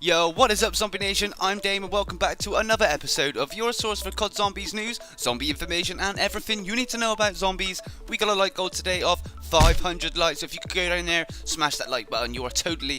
Yo, what is up, Zombie Nation? I'm Dame and welcome back to another episode of your source for COD Zombies news, zombie information and everything you need to know about zombies. We got a like goal today of 500 likes, so if you could go down there, smash that like button, you are totally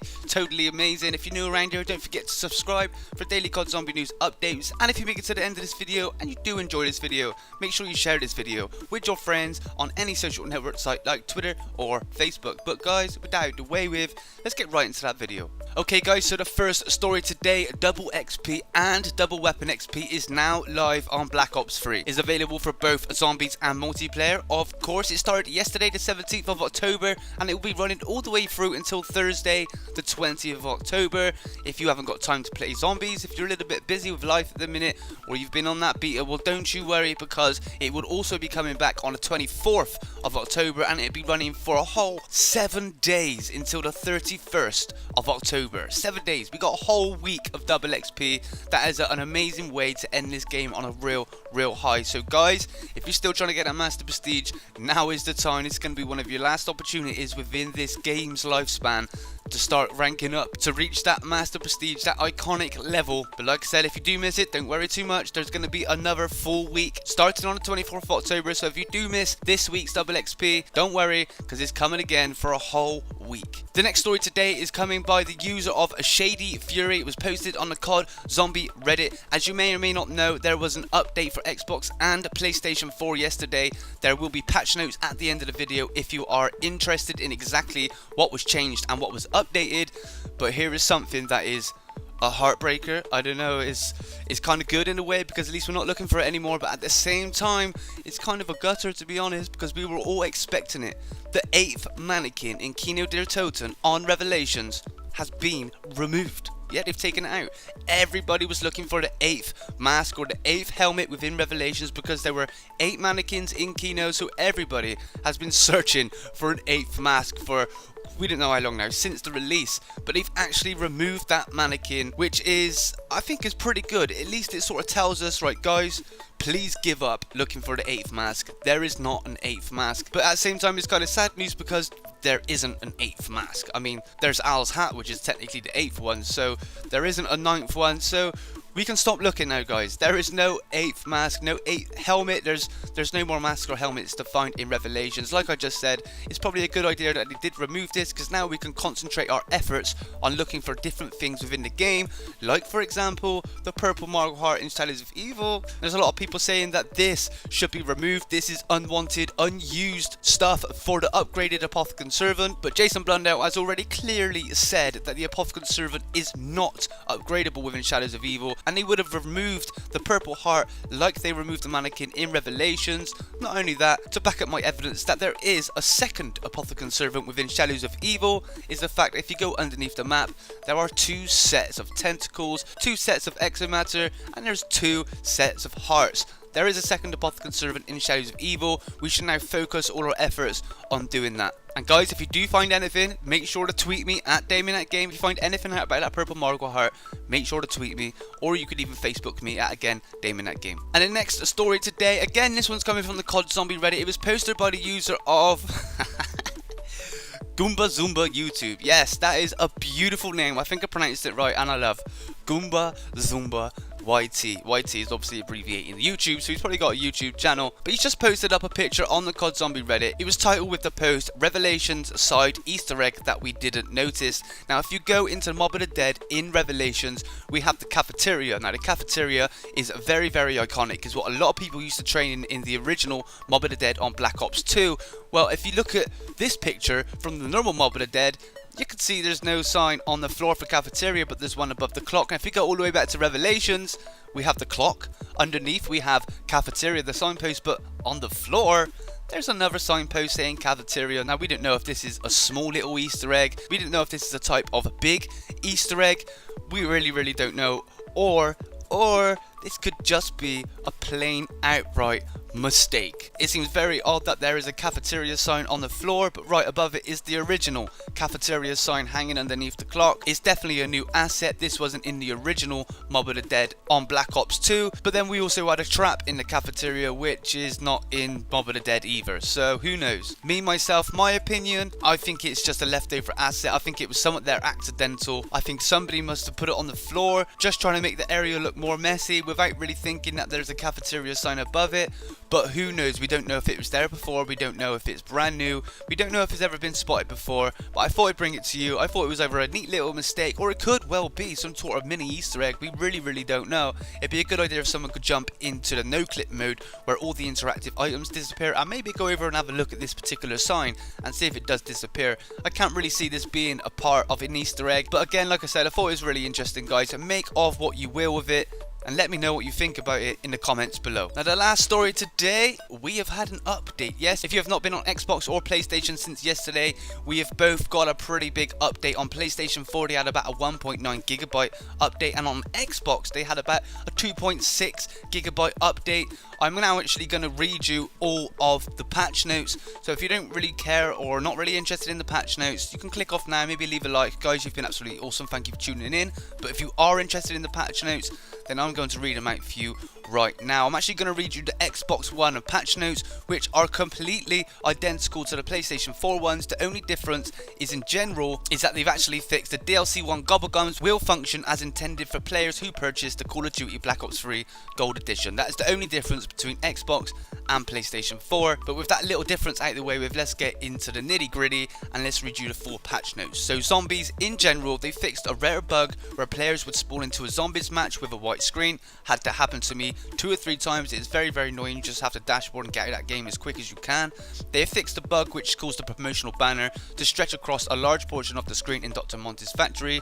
amazing. If you're new around here, don't forget to subscribe for daily COD Zombie news updates, and if you make it to the end of this video and you do enjoy this video, make sure you share this video with your friends on any social network site like Twitter or Facebook. But guys, without the way with, let's get right into that video. Okay guys, so the first story today, double XP and double weapon XP is now live on Black Ops 3. It's available for both zombies and multiplayer. Of course, it started yesterday the 17th of October and it will be running all the way through until Thursday the 20th of October. If you haven't got time to play zombies, if you're a little bit busy with life at the minute, or you've been on that beta, well don't you worry, because it will also be coming back on the 24th of October and it'll be running for a whole 7 days until the 31st of October. 7 days. We got a whole week of double XP. That is an amazing way to end this game on a real high. So guys, if you're still trying to get that master prestige, now is the time. It's going to be one of your last opportunities within this game's lifespan to start ranking up to reach that master prestige, that iconic level. But like I said, if you do miss it, don't worry too much. There's going to be another full week starting on the 24th of October. So if you do miss this week's double XP, don't worry, because it's coming again for a whole week. The next story today is coming by the user of ShadyFurry. It was posted on the COD Zombie Reddit. As you may or may not know, there was an update for Xbox and PlayStation 4 yesterday. There will be patch notes at the end of the video if you are interested in exactly what was changed and what was updated. But here is something that is a heartbreaker. I don't know, it's kind of good in a way, because at least we're not looking for it anymore, but at the same time it's kind of a gutter, to be honest, because we were all expecting it. The 8th mannequin in Kino Toten on Revelations has been removed. Yeah, they've taken it out. Everybody was looking for the 8th mask or the 8th helmet within Revelations, because there were 8 mannequins in Kino, so everybody has been searching for an 8th mask for we don't know how long now, since the release. But they've actually removed that mannequin, which is, I think, is pretty good. At least it sort of tells us, right guys, please give up looking for the 8th mask. There is not an 8th mask. But at the same time, it's kind of sad news, because there isn't an 8th mask. I mean, there's Al's hat, which is technically the 8th one, so there isn't a 9th one, so we can stop looking now, guys. There is no 8th mask, no 8th helmet. There's no more masks or helmets to find in Revelations. Like I just said, it's probably a good idea that they did remove this, because now we can concentrate our efforts on looking for different things within the game. Like, for example, the purple Marble Heart in Shadows of Evil. There's a lot of people saying that this should be removed. This is unwanted, unused stuff for the upgraded Apothecon Servant. But Jason Blundell has already clearly said that the Apothecon Servant is not upgradable within Shadows of Evil, and they would have removed the purple heart like they removed the mannequin in Revelations. Not only that, to back up my evidence that there is a second Apothecon Servant within Shadows of Evil, is the fact that if you go underneath the map, there are 2 sets of tentacles, 2 sets of exomatter, and there's 2 sets of hearts. There is a second Apothecon Servant in Shadows of Evil. We should now focus all our efforts on doing that. And guys, if you do find anything, make sure to tweet me at DamianAtGame. If you find anything out about that purple Margot Heart, make sure to tweet me, or you could even Facebook me at, again, DamianAtGame. And the next story today, again, this one's coming from the COD Zombie Reddit. It was posted by the user of Goomba Zumba YouTube. Yes, that is a beautiful name. I think I pronounced it right, and I love Goomba Zumba YT. YT is obviously abbreviating the YouTube, so he's probably got a YouTube channel. But he's just posted up a picture on the COD Zombie Reddit. It was titled with the post, Revelations side Easter egg that we didn't notice. Now, if you go into Mob of the Dead in Revelations, we have the cafeteria. Now, the cafeteria is very iconic. It's what a lot of people used to train in the original Mob of the Dead on Black Ops 2. Well, if you look at this picture from the normal Mob of the Dead, you can see there's no sign on the floor for cafeteria, but there's one above the clock. Now if we go all the way back to Revelations, we have the clock. Underneath we have cafeteria, the signpost, but on the floor there's another signpost saying cafeteria. Now we don't know if this is a small little Easter egg. We don't know if this is a type of big Easter egg. We really don't know. Or this could just be a plain outright mistake. It seems very odd that there is a cafeteria sign on the floor, but right above it is the original cafeteria sign hanging underneath the clock. It's definitely a new asset. This wasn't in the original Mob of the Dead on Black Ops 2, but then we also had a trap in the cafeteria which is not in Mob of the Dead either, so who knows. Me myself, my opinion, I think it's just a leftover asset. I think it was somewhat there accidental. I think somebody must have put it on the floor just trying to make the area look more messy without really thinking that there's a cafeteria sign above it. But who knows, we don't know if it was there before, we don't know if it's brand new, we don't know if it's ever been spotted before, but I thought I'd bring it to you. I thought it was either a neat little mistake, or it could well be some sort of mini Easter egg. We really don't know. It'd be a good idea if someone could jump into the no clip mode where all the interactive items disappear, and maybe go over and have a look at this particular sign and see if it does disappear. I can't really see this being a part of an Easter egg, but again, like I said, I thought it was really interesting, guys, and make of what you will with it. And let me know what you think about it in the comments below. Now, the last story today, we have had an update. Yes, if you have not been on Xbox or PlayStation since yesterday, we have both got a pretty big update. On PlayStation 4, they had about a 1.9 gigabyte update, and on Xbox, they had about a 2.6 gigabyte update. I'm now actually going to read you all of the patch notes. So if you don't really care or not really interested in the patch notes, you can click off now, maybe leave a like. Guys, you've been absolutely awesome. Thank you for tuning in. But if you are interested in the patch notes, then I'm going to read them out for you right now. I'm actually going to read you the Xbox One patch notes, which are completely identical to the PlayStation 4 ones. The only difference is, in general, is that they've actually fixed the DLC 1 Gobblegums will function as intended for players who purchased the Call of Duty Black Ops 3 Gold Edition. That is the only difference between Xbox and PlayStation 4. But with that little difference out of the way, let's get into the nitty gritty and let's read you the full patch notes. So Zombies, in general, they fixed a rare bug where players would spawn into a Zombies match with a white screen. Had to happen to me 2 or 3 times. It's very annoying. You just have to dashboard and get out of that game as quick as you can. They have fixed a bug which caused the promotional banner to stretch across a large portion of the screen in Dr. Monte's factory,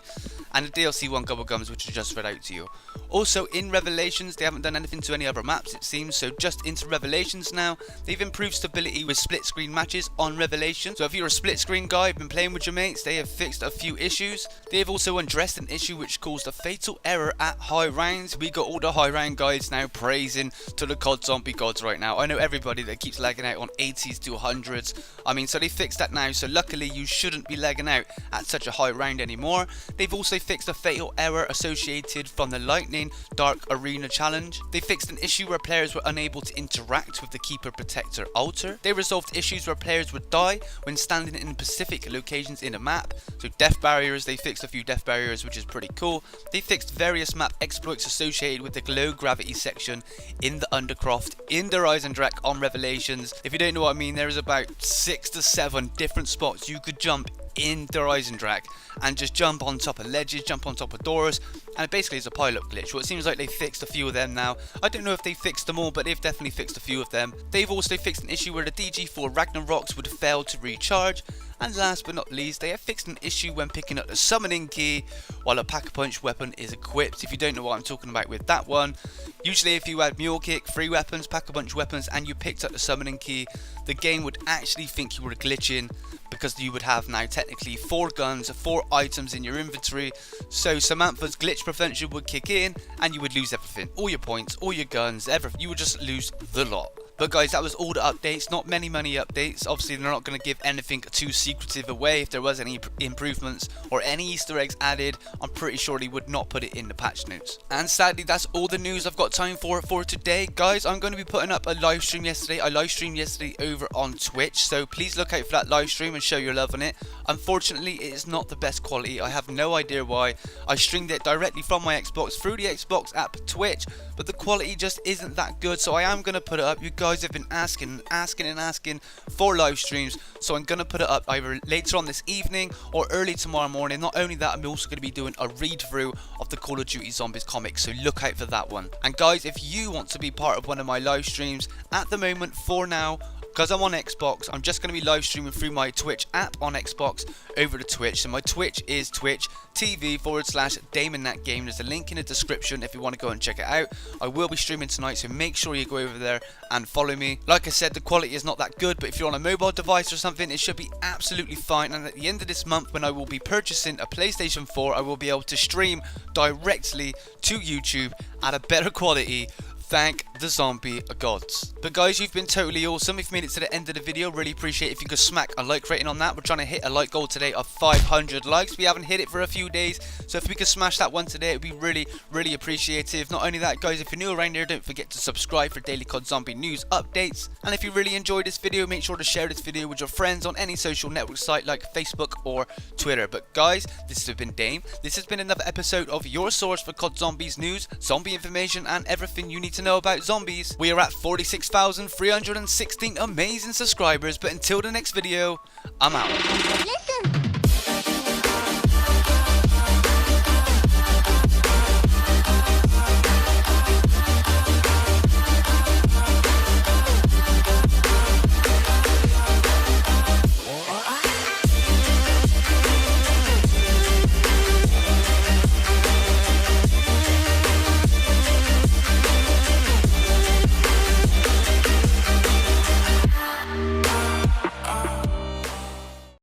and the DLC 1 Gobblegums, which I just read out to you. Also, in Revelations, they haven't done anything to any other maps, it seems, so just into Revelations now. They've improved stability with split screen matches on Revelation. So if you're a split screen guy, been playing with your mates, they have fixed a few issues. They have also addressed an issue which caused a fatal error at high rounds. We got all the high round guys now praising to the COD zombie gods right now. I know everybody that keeps lagging out on 80s to 100s. I mean, so they fixed that now, so luckily you shouldn't be lagging out at such a high round anymore. They've also fixed a fatal error associated from the Lightning Dark Arena challenge. They fixed an issue where players were unable to interact with the Keeper Protector altar. They resolved issues where players would die when standing in specific locations in a map. So death barriers, they fixed a few death barriers, which is pretty cool. They fixed various map exploits associated with the low gravity section in the Undercroft in the Eisendrache on Revelations. If you don't know what I mean, there is about 6 to 7 different spots you could jump in the Eisendrache and just jump on top of ledges, jump on top of doors, and it basically is a pilot glitch. Well, it seems like they fixed a few of them now. I don't know if they fixed them all, but they've definitely fixed a few of them. They've also fixed an issue where the DG4 Ragnaroks would fail to recharge. And last but not least, they have fixed an issue when picking up the summoning key while a pack-a-punch weapon is equipped. If you don't know what I'm talking about with that one, usually if you had mule kick, 3 weapons, pack-a-punch weapons, and you picked up the summoning key, the game would actually think you were glitching, because you would have now technically 4 guns, 4 items in your inventory. So Samantha's glitch prevention would kick in and you would lose everything. All your points, all your guns, everything. You would just lose the lot. But guys, that was all the updates. Not many updates. Obviously, they're not going to give anything too secretive away. If there was any improvements or any Easter eggs added, I'm pretty sure they would not put it in the patch notes. And sadly, that's all the news I've got time for today. Guys, I'm going to be putting up a live stream yesterday. I live streamed yesterday over on Twitch, so please look out for that live stream and show your love on it. Unfortunately, it is not the best quality. I have no idea why. I streamed it directly from my Xbox through the Xbox app Twitch, but the quality just isn't that good, so I am going to put it up. You guys have been asking for live streams, so I'm going to put it up either later on this evening or early tomorrow morning. Not only that, I'm also going to be doing a read through of the Call of Duty Zombies comic, so look out for that one. And guys, if you want to be part of one of my live streams, at the moment, for now, because I'm on Xbox, I'm just going to be live streaming through my Twitch app on Xbox over to Twitch. So my Twitch is Twitch TV/DamonThatGame. There's a link in the description if you want to go and check it out. I will be streaming tonight, so make sure you go over there and follow me. Like I said, the quality is not that good, but if you're on a mobile device or something, it should be absolutely fine. And at the end of this month, when I will be purchasing a PlayStation 4, I will be able to stream directly to YouTube at a better quality. Thank the zombie gods. But guys, you've been totally awesome. If you made it to the end of the video, really appreciate it if you could smack a like rating on that. We're trying to hit a like goal today of 500 likes. We haven't hit it for a few days, so if we could smash that one today, it'd be really appreciative. Not only that, guys, if you're new around here, don't forget to subscribe for Daily COD Zombie news updates. And if you really enjoyed this video, make sure to share this video with your friends on any social network site like Facebook or Twitter. But guys, this has been Dame. This has been another episode of your source for COD Zombies news, zombie information, and everything you need to know about zombies. We are at 46,316 amazing subscribers, but until the next video, I'm out.